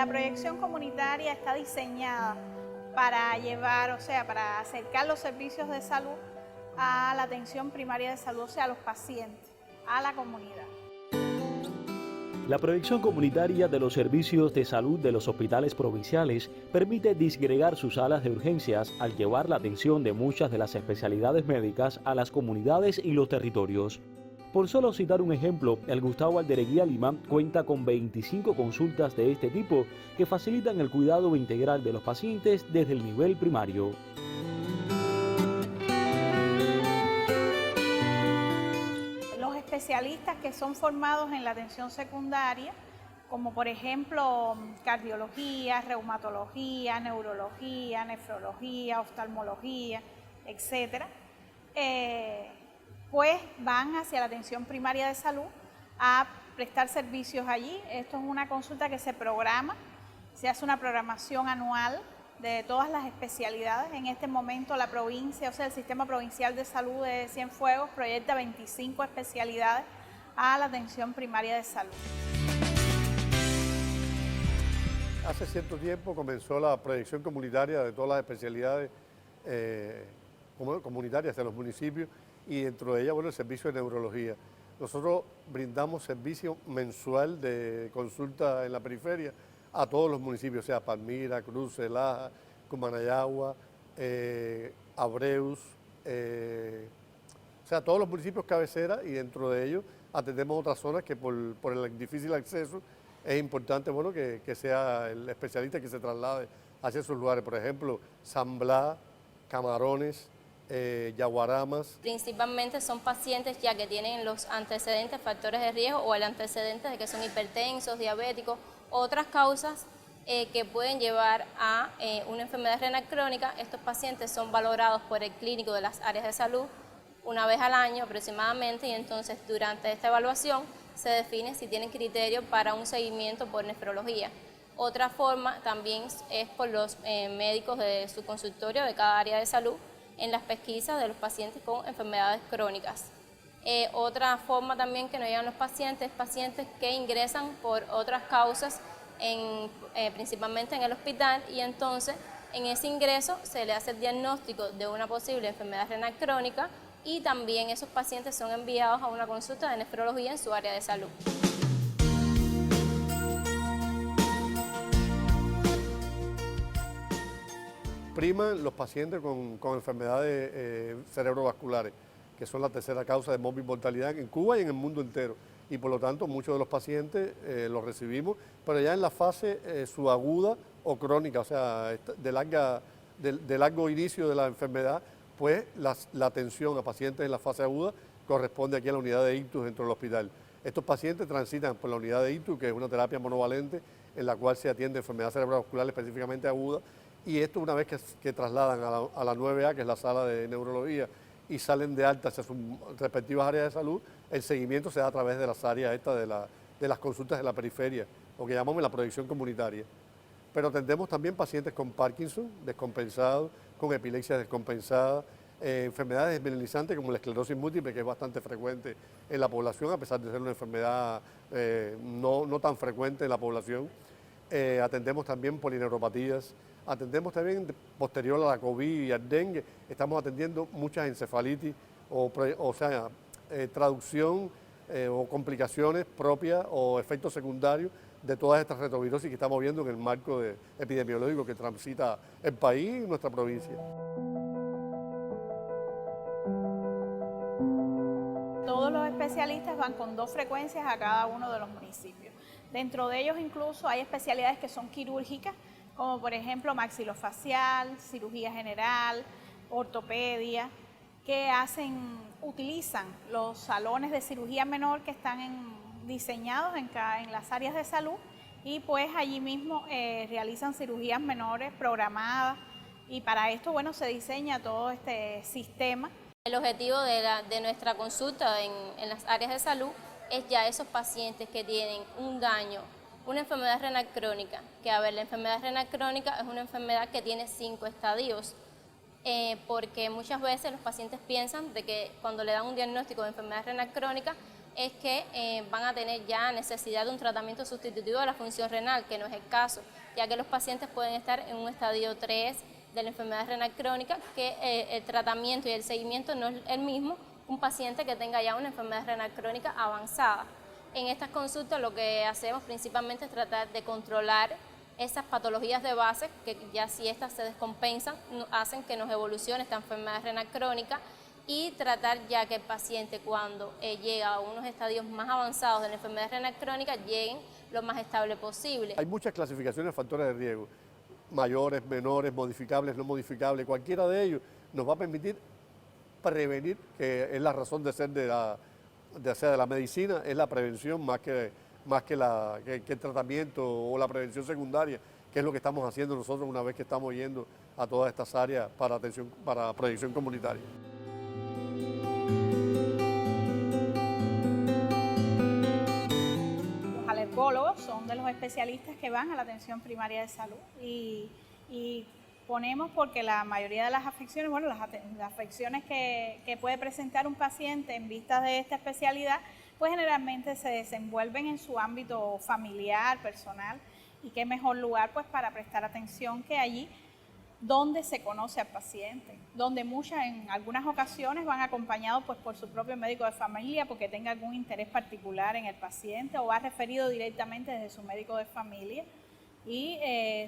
La proyección comunitaria está diseñada para llevar, o sea, para acercar los servicios de salud a la atención primaria de salud, o sea, a los pacientes, a la comunidad. La proyección comunitaria de los servicios de salud de los hospitales provinciales permite disgregar sus salas de urgencias al llevar la atención de muchas de las especialidades médicas a las comunidades y los territorios. Por solo citar un ejemplo, el Gustavo Aldereguía Lima cuenta con 25 consultas de este tipo que facilitan el cuidado integral de los pacientes desde el nivel primario. Los especialistas que son formados en la atención secundaria, como por ejemplo cardiología, reumatología, neurología, nefrología, oftalmología, etcétera, pues van hacia la atención primaria de salud a prestar servicios allí. Esto es una consulta que se programa, se hace una programación anual de todas las especialidades. En este momento la provincia, o sea, el Sistema Provincial de Salud de Cienfuegos proyecta 25 especialidades a la atención primaria de salud. Hace cierto tiempo comenzó la proyección comunitaria de todas las especialidades comunitarias de los municipios y dentro de ellas, bueno, el servicio de neurología. Nosotros brindamos servicio mensual de consulta en la periferia a todos los municipios, o sea, Palmira, Cruces, Laja, Cumanayagua, Abreus, o sea, todos los municipios cabecera, y dentro de ellos atendemos otras zonas que por el difícil acceso es importante, bueno, que sea el especialista que se traslade hacia esos lugares. Por ejemplo, San Blas, Camarones, Yaguaramas. Principalmente son pacientes ya que tienen los antecedentes, factores de riesgo o el antecedente de que son hipertensos, diabéticos, otras causas que pueden llevar a una enfermedad renal crónica. Estos pacientes son valorados por el clínico de las áreas de salud una vez al año aproximadamente, y entonces durante esta evaluación se define si tienen criterio para un seguimiento por nefrología. Otra forma también es por los médicos de su consultorio de cada área de salud en las pesquisas de los pacientes con enfermedades crónicas. Otra forma también que nos llegan los pacientes que ingresan por otras causas, principalmente en el hospital, y entonces en ese ingreso se le hace el diagnóstico de una posible enfermedad renal crónica, y también esos pacientes son enviados a una consulta de nefrología en su área de salud. Priman los pacientes con enfermedades cerebrovasculares, que son la tercera causa de mortalidad en Cuba y en el mundo entero. Y por lo tanto muchos de los pacientes los recibimos, pero ya en la fase subaguda o crónica, o sea, de largo inicio de la enfermedad, pues la atención a pacientes en la fase aguda corresponde aquí a la unidad de ictus dentro del hospital. Estos pacientes transitan por la unidad de ictus, que es una terapia monovalente en la cual se atiende enfermedad cerebrovascular específicamente aguda, y esto una vez que trasladan a la 9A, que es la sala de neurología, y salen de alta hacia sus respectivas áreas de salud, el seguimiento se da a través de las áreas de las consultas de la periferia, lo que llamamos la proyección comunitaria. Pero atendemos también pacientes con Parkinson descompensados, con epilepsia descompensada, enfermedades desmineralizantes como la esclerosis múltiple, que es bastante frecuente en la población, a pesar de ser una enfermedad no tan frecuente en la población. Atendemos también polineuropatías, atendemos también posterior a la COVID y al dengue, estamos atendiendo muchas encefalitis, traducción o complicaciones propias o efectos secundarios de todas estas retrovirosis que estamos viendo en el marco epidemiológico que transita el país y nuestra provincia. Todos los especialistas van con 2 frecuencias a cada uno de los municipios. Dentro de ellos incluso hay especialidades que son quirúrgicas, como por ejemplo maxilofacial, cirugía general, ortopedia, que utilizan los salones de cirugía menor que están diseñados en las áreas de salud, y pues allí mismo realizan cirugías menores programadas, y para esto, bueno, se diseña todo este sistema. El objetivo de nuestra consulta en las áreas de salud es ya esos pacientes que tienen un daño, una enfermedad renal crónica, que la enfermedad renal crónica es una enfermedad que tiene 5 estadios, porque muchas veces los pacientes piensan de que cuando le dan un diagnóstico de enfermedad renal crónica, es que van a tener ya necesidad de un tratamiento sustitutivo de la función renal, que no es el caso, ya que los pacientes pueden estar en un estadio 3 de la enfermedad renal crónica, que el tratamiento y el seguimiento no es el mismo un paciente que tenga ya una enfermedad renal crónica avanzada. En estas consultas lo que hacemos principalmente es tratar de controlar esas patologías de base, que ya si estas se descompensan, hacen que nos evolucione esta enfermedad renal crónica, y tratar ya que el paciente cuando llega a unos estadios más avanzados de la enfermedad renal crónica lleguen lo más estable posible. Hay muchas clasificaciones de factores de riesgo, mayores, menores, modificables, no modificables. Cualquiera de ellos nos va a permitir prevenir, que es la razón de ser de la medicina, es la prevención más que el tratamiento o la prevención secundaria, que es lo que estamos haciendo nosotros una vez que estamos yendo a todas estas áreas para proyección comunitaria. Los alergólogos son de los especialistas que van a la atención primaria de salud y ponemos porque la mayoría de las afecciones, bueno, las afecciones que puede presentar un paciente en vistas de esta especialidad, pues generalmente se desenvuelven en su ámbito familiar, personal, y qué mejor lugar pues para prestar atención que allí donde se conoce al paciente, donde en algunas ocasiones van acompañados pues por su propio médico de familia porque tenga algún interés particular en el paciente o va referido directamente desde su médico de familia, y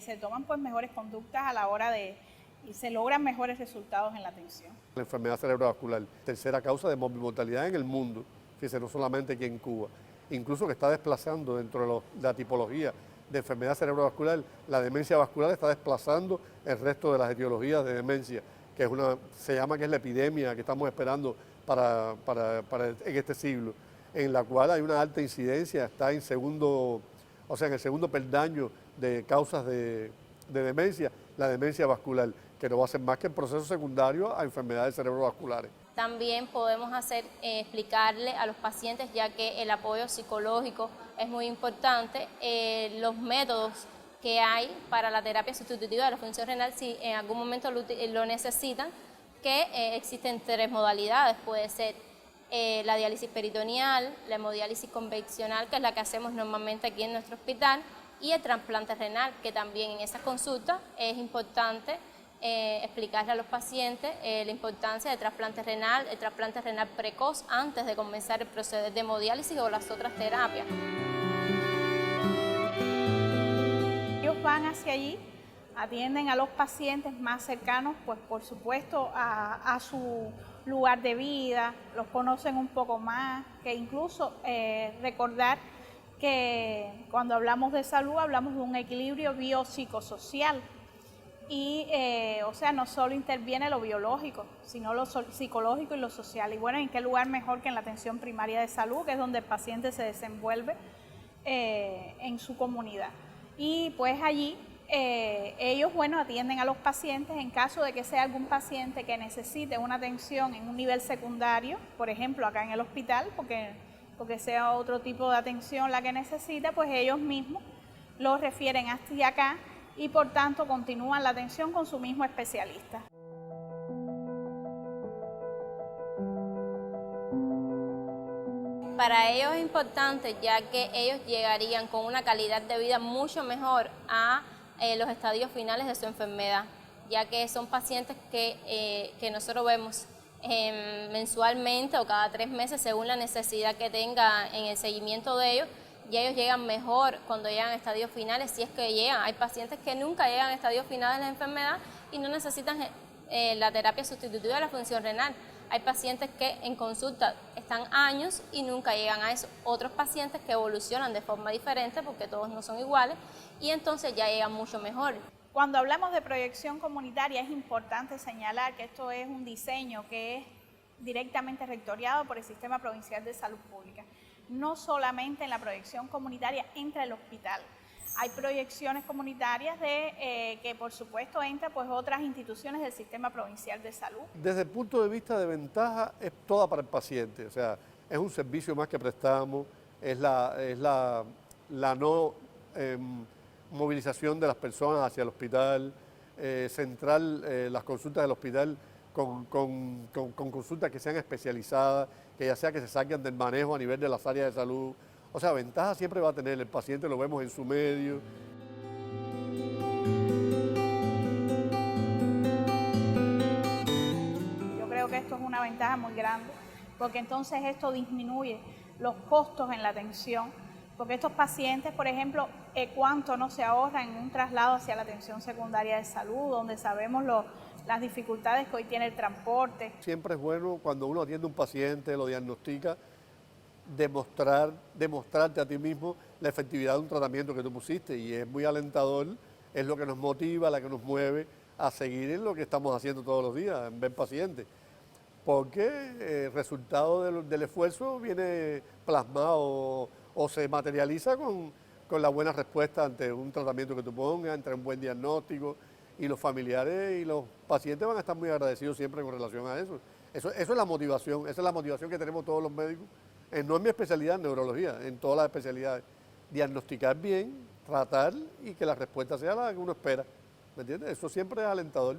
se toman pues mejores conductas a la hora y se logran mejores resultados en la atención. La enfermedad cerebrovascular, tercera causa de mortalidad en el mundo, fíjense, no solamente aquí en Cuba, incluso que está desplazando dentro de la tipología de enfermedad cerebrovascular, la demencia vascular está desplazando el resto de las etiologías de demencia, que es se llama que es la epidemia que estamos esperando en este siglo, en la cual hay una alta incidencia, está en el segundo peldaño de causas de demencia, la demencia vascular, que no va a ser más que el proceso secundario a enfermedades cerebrovasculares. También podemos explicarle a los pacientes, ya que el apoyo psicológico es muy importante, los métodos que hay para la terapia sustitutiva de la función renal, si en algún momento lo necesitan, que existen 3 modalidades, puede ser la diálisis peritoneal, la hemodiálisis convencional, que es la que hacemos normalmente aquí en nuestro hospital, y el trasplante renal, que también en esas consultas es importante explicarle a los pacientes la importancia del trasplante renal, el trasplante renal precoz antes de comenzar el proceder de hemodiálisis o las otras terapias. Ellos van hacia allí, atienden a los pacientes más cercanos, pues por supuesto a su lugar de vida, los conocen un poco más, que incluso recordar que cuando hablamos de salud hablamos de un equilibrio biopsicosocial y o sea, no solo interviene lo biológico, sino lo psicológico y lo social. Y bueno, ¿en qué lugar mejor que en la atención primaria de salud, que es donde el paciente se desenvuelve en su comunidad? Y pues allí ellos, bueno, atienden a los pacientes en caso de que sea algún paciente que necesite una atención en un nivel secundario, por ejemplo, acá en el hospital, porque sea otro tipo de atención la que necesita, pues ellos mismos lo refieren hasta acá y por tanto continúan la atención con su mismo especialista. Para ellos es importante, ya que ellos llegarían con una calidad de vida mucho mejor a los estadios finales de su enfermedad, ya que son pacientes que nosotros vemos mensualmente o cada 3 meses según la necesidad que tenga en el seguimiento de ellos, y ellos llegan mejor cuando llegan a estadios finales, si es que llegan. Hay pacientes que nunca llegan a estadios finales de la enfermedad y no necesitan la terapia sustitutiva de la función renal. Hay pacientes que en consulta están años y nunca llegan a eso. Otros pacientes que evolucionan de forma diferente, porque todos no son iguales, y entonces ya llegan mucho mejor. Cuando hablamos de proyección comunitaria es importante señalar que esto es un diseño que es directamente rectoriado por el Sistema Provincial de Salud Pública. No solamente en la proyección comunitaria entra el hospital, hay proyecciones comunitarias que por supuesto entran pues otras instituciones del Sistema Provincial de Salud. Desde el punto de vista de ventaja es toda para el paciente, o sea, es un servicio más que prestamos, es la no movilización de las personas hacia el hospital, centrar las consultas del hospital con consultas que sean especializadas, que ya sea que se salgan del manejo a nivel de las áreas de salud. O sea, ventaja siempre va a tener, el paciente lo vemos en su medio. Yo creo que esto es una ventaja muy grande, porque entonces esto disminuye los costos en la atención, porque estos pacientes, por ejemplo, ¿cuánto no se ahorra en un traslado hacia la atención secundaria de salud, donde sabemos las dificultades que hoy tiene el transporte? Siempre es bueno cuando uno atiende a un paciente, lo diagnostica, demostrarte a ti mismo la efectividad de un tratamiento que tú pusiste, y es muy alentador, es lo que nos motiva, la que nos mueve a seguir en lo que estamos haciendo todos los días, en ver pacientes, porque el resultado del esfuerzo viene plasmado o se materializa con la buena respuesta ante un tratamiento que tú pongas, ante un buen diagnóstico, y los familiares y los pacientes van a estar muy agradecidos siempre con relación a eso. Eso es la motivación, esa es la motivación que tenemos todos los médicos, no en mi especialidad, en neurología, en todas las especialidades. Diagnosticar bien, tratar y que la respuesta sea la que uno espera, ¿me entiendes? Eso siempre es alentador.